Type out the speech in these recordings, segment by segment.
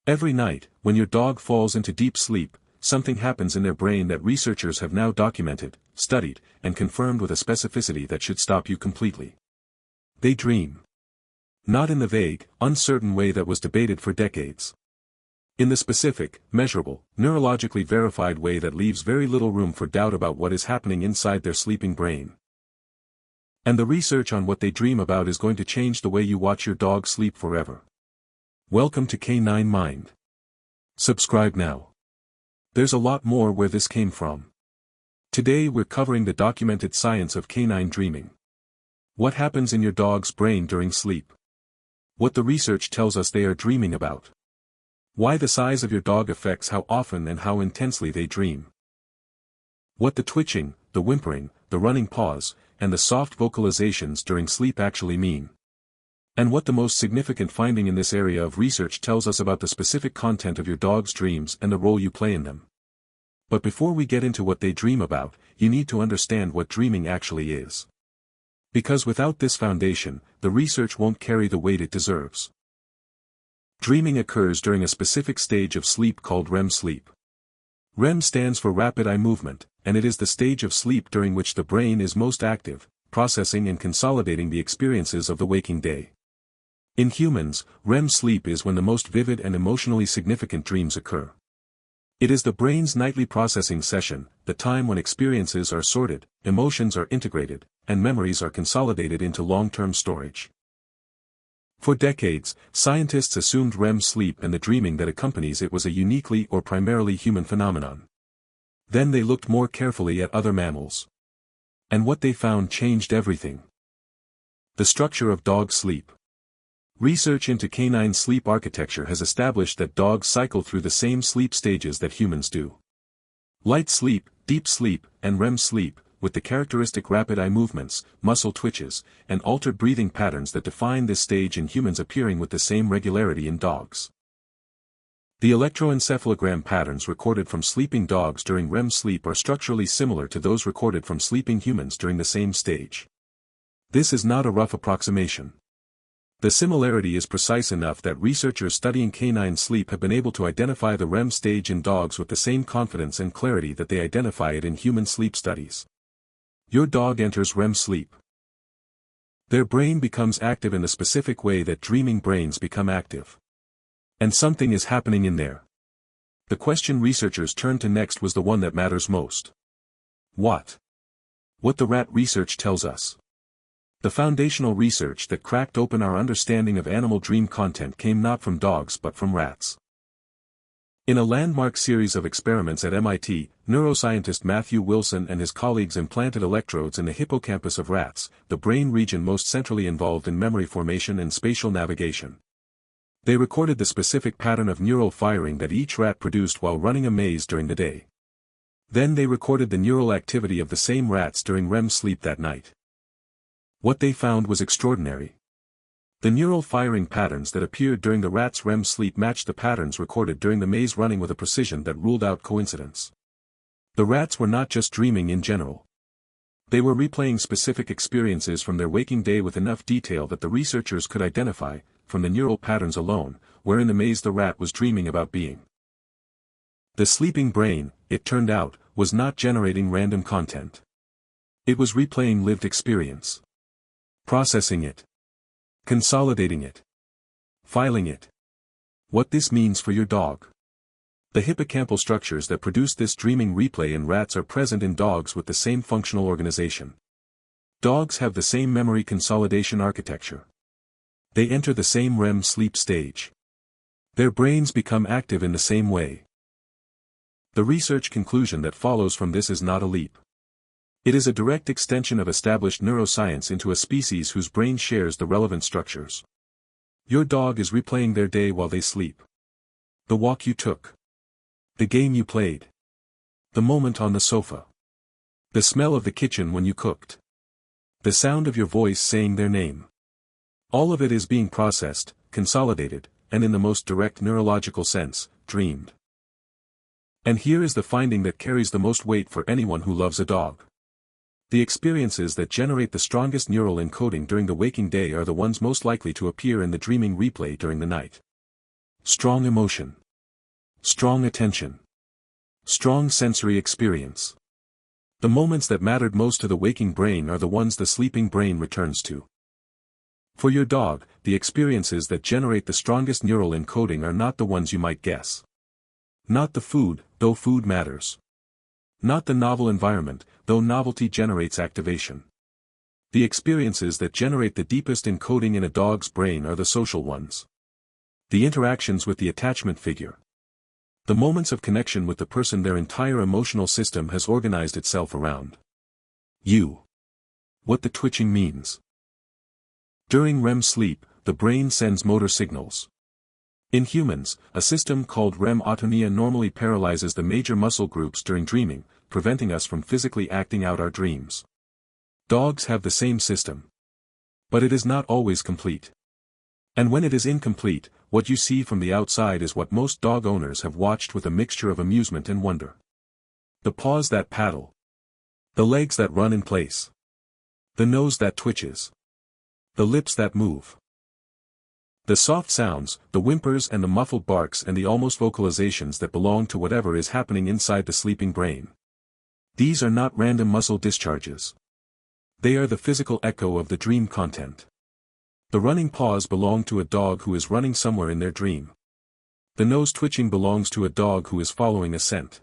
Every night, when your dog falls into deep sleep, something happens in their brain that researchers have now documented, studied, and confirmed with a specificity that should stop you completely. They dream. Not in the vague, uncertain way that was debated for decades. In the specific, measurable, neurologically verified way that leaves very little room for doubt about what is happening inside their sleeping brain. And the research on what they dream about is going to change the way you watch your dog sleep forever. Welcome to Canine Mind. Subscribe now. There's a lot more where this came from. Today we're covering the documented science of canine dreaming. What happens in your dog's brain during sleep? What the research tells us they are dreaming about. Why the size of your dog affects how often and how intensely they dream. What the twitching, the whimpering, the running paws, and the soft vocalizations during sleep actually mean. And what the most significant finding in this area of research tells us about the specific content of your dog's dreams and the role you play in them. But before we get into what they dream about, you need to understand what dreaming actually is. Because without this foundation, the research won't carry the weight it deserves. Dreaming occurs during a specific stage of sleep called REM sleep. REM stands for rapid eye movement, and it is the stage of sleep during which the brain is most active, processing and consolidating the experiences of the waking day. In humans, REM sleep is when the most vivid and emotionally significant dreams occur. It is the brain's nightly processing session, the time when experiences are sorted, emotions are integrated, and memories are consolidated into long-term storage. For decades, scientists assumed REM sleep and the dreaming that accompanies it was a uniquely or primarily human phenomenon. Then they looked more carefully at other mammals. And what they found changed everything. The structure of dog sleep. Research into canine sleep architecture has established that dogs cycle through the same sleep stages that humans do. Light sleep, deep sleep, and REM sleep, with the characteristic rapid eye movements, muscle twitches, and altered breathing patterns that define this stage in humans appearing with the same regularity in dogs. The electroencephalogram patterns recorded from sleeping dogs during REM sleep are structurally similar to those recorded from sleeping humans during the same stage. This is not a rough approximation. The similarity is precise enough that researchers studying canine sleep have been able to identify the REM stage in dogs with the same confidence and clarity that they identify it in human sleep studies. Your dog enters REM sleep. Their brain becomes active in the specific way that dreaming brains become active. And something is happening in there. The question researchers turned to next was the one that matters most. What? What the rat research tells us. The foundational research that cracked open our understanding of animal dream content came not from dogs but from rats. In a landmark series of experiments at MIT, neuroscientist Matthew Wilson and his colleagues implanted electrodes in the hippocampus of rats, the brain region most centrally involved in memory formation and spatial navigation. They recorded the specific pattern of neural firing that each rat produced while running a maze during the day. Then they recorded the neural activity of the same rats during REM sleep that night. What they found was extraordinary. The neural firing patterns that appeared during the rats' REM sleep matched the patterns recorded during the maze running with a precision that ruled out coincidence. The rats were not just dreaming in general. They were replaying specific experiences from their waking day with enough detail that the researchers could identify, from the neural patterns alone, where in the maze the rat was dreaming about being. The sleeping brain, it turned out, was not generating random content. It was replaying lived experience. Processing it. Consolidating it. Filing it. What this means for your dog. The hippocampal structures that produce this dreaming replay in rats are present in dogs with the same functional organization. Dogs have the same memory consolidation architecture. They enter the same REM sleep stage. Their brains become active in the same way. The research conclusion that follows from this is not a leap. It is a direct extension of established neuroscience into a species whose brain shares the relevant structures. Your dog is replaying their day while they sleep. The walk you took. The game you played. The moment on the sofa. The smell of the kitchen when you cooked. The sound of your voice saying their name. All of it is being processed, consolidated, and in the most direct neurological sense, dreamed. And here is the finding that carries the most weight for anyone who loves a dog. The experiences that generate the strongest neural encoding during the waking day are the ones most likely to appear in the dreaming replay during the night. Strong emotion. Strong attention. Strong sensory experience. The moments that mattered most to the waking brain are the ones the sleeping brain returns to. For your dog, the experiences that generate the strongest neural encoding are not the ones you might guess. Not the food, though food matters. Not the novel environment, though novelty generates activation. The experiences that generate the deepest encoding in a dog's brain are the social ones. The interactions with the attachment figure. The moments of connection with the person their entire emotional system has organized itself around. You. What the twitching means. During REM sleep, the brain sends motor signals. In humans, a system called REM autonomia normally paralyzes the major muscle groups during dreaming, preventing us from physically acting out our dreams. Dogs have the same system. But it is not always complete. And when it is incomplete, what you see from the outside is what most dog owners have watched with a mixture of amusement and wonder. The paws that paddle. The legs that run in place. The nose that twitches. The lips that move. The soft sounds, the whimpers and the muffled barks and the almost vocalizations that belong to whatever is happening inside the sleeping brain. These are not random muscle discharges. They are the physical echo of the dream content. The running paws belong to a dog who is running somewhere in their dream. The nose twitching belongs to a dog who is following a scent.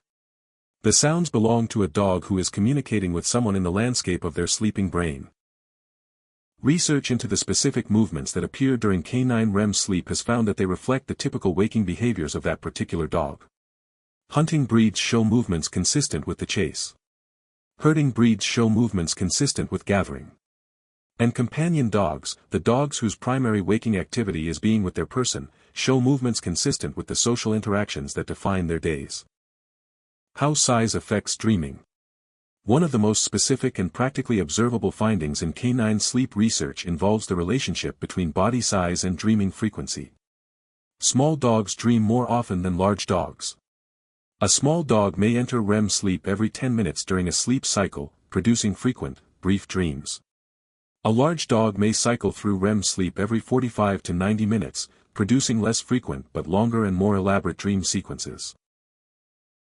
The sounds belong to a dog who is communicating with someone in the landscape of their sleeping brain. Research into the specific movements that appear during canine REM sleep has found that they reflect the typical waking behaviors of that particular dog. Hunting breeds show movements consistent with the chase. Herding breeds show movements consistent with gathering. And companion dogs, the dogs whose primary waking activity is being with their person, show movements consistent with the social interactions that define their days. How size affects dreaming. One of the most specific and practically observable findings in canine sleep research involves the relationship between body size and dreaming frequency. Small dogs dream more often than large dogs. A small dog may enter REM sleep every 10 minutes during a sleep cycle, producing frequent, brief dreams. A large dog may cycle through REM sleep every 45 to 90 minutes, producing less frequent but longer and more elaborate dream sequences.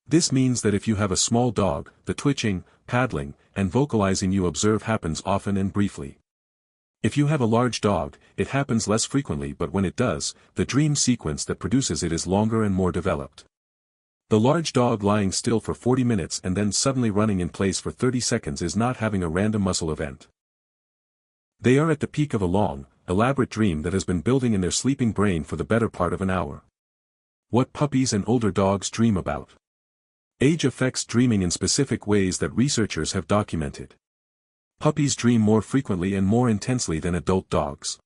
This means that if you have a small dog, the twitching, paddling, and vocalizing you observe happens often and briefly. If you have a large dog, it happens less frequently, but when it does, the dream sequence that produces it is longer and more developed. The large dog lying still for 40 minutes and then suddenly running in place for 30 seconds is not having a random muscle event. They are at the peak of a long, elaborate dream that has been building in their sleeping brain for the better part of an hour. What puppies and older dogs dream about. Age affects dreaming in specific ways that researchers have documented. Puppies dream more frequently and more intensely than adult dogs.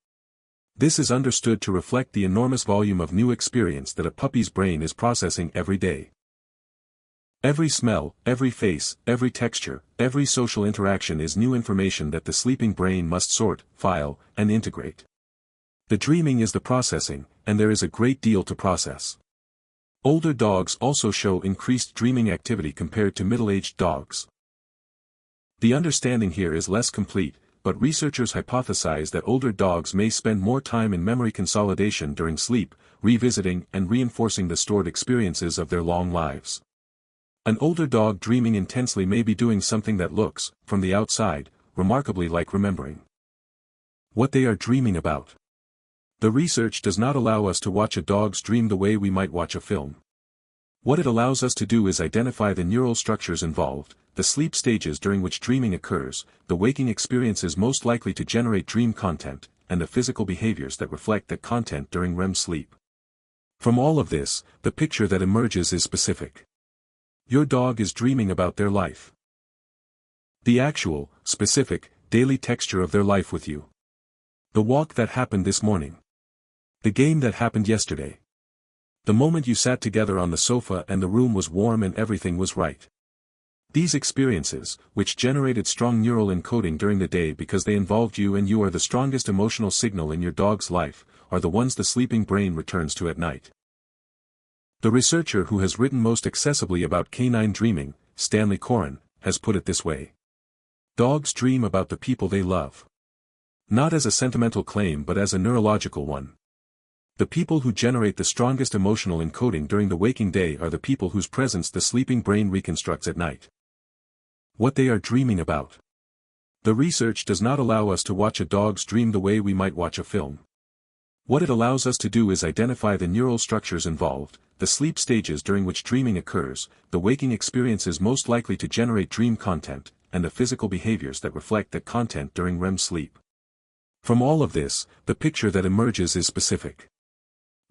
This is understood to reflect the enormous volume of new experience that a puppy's brain is processing every day. Every smell, every face, every texture, every social interaction is new information that the sleeping brain must sort, file, and integrate. The dreaming is the processing, and there is a great deal to process. Older dogs also show increased dreaming activity compared to middle-aged dogs. The understanding here is less complete, but researchers hypothesize that older dogs may spend more time in memory consolidation during sleep, revisiting and reinforcing the stored experiences of their long lives. An older dog dreaming intensely may be doing something that looks, from the outside, remarkably like remembering. What they are dreaming about. The research does not allow us to watch a dog's dream the way we might watch a film. What it allows us to do is identify the neural structures involved, the sleep stages during which dreaming occurs, the waking experiences most likely to generate dream content, and the physical behaviors that reflect that content during REM sleep. From all of this, the picture that emerges is specific. Your dog is dreaming about their life. The actual, specific, daily texture of their life with you. The walk that happened this morning. The game that happened yesterday. The moment you sat together on the sofa and the room was warm and everything was right. These experiences, which generated strong neural encoding during the day because they involved you and you are the strongest emotional signal in your dog's life, are the ones the sleeping brain returns to at night. The researcher who has written most accessibly about canine dreaming, Stanley Coren, has put it this way. Dogs dream about the people they love. Not as a sentimental claim but as a neurological one. The people who generate the strongest emotional encoding during the waking day are the people whose presence the sleeping brain reconstructs at night. What they are dreaming about. The research does not allow us to watch a dog's dream the way we might watch a film. What it allows us to do is identify the neural structures involved, the sleep stages during which dreaming occurs, the waking experiences most likely to generate dream content, and the physical behaviors that reflect that content during REM sleep. From all of this, the picture that emerges is specific.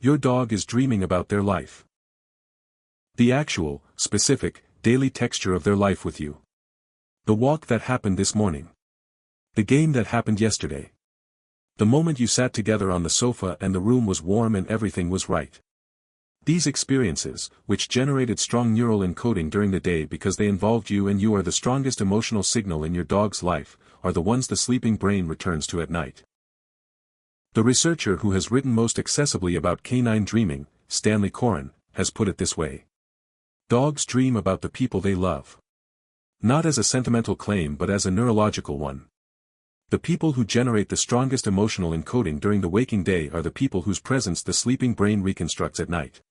Your dog is dreaming about their life. The actual, specific, daily texture of their life with you. The walk that happened this morning. The game that happened yesterday. The moment you sat together on the sofa and the room was warm and everything was right. These experiences, which generated strong neural encoding during the day because they involved you and you are the strongest emotional signal in your dog's life, are the ones the sleeping brain returns to at night. The researcher who has written most accessibly about canine dreaming, Stanley Coren, has put it this way. Dogs dream about the people they love. Not as a sentimental claim but as a neurological one. The people who generate the strongest emotional encoding during the waking day are the people whose presence the sleeping brain reconstructs at night.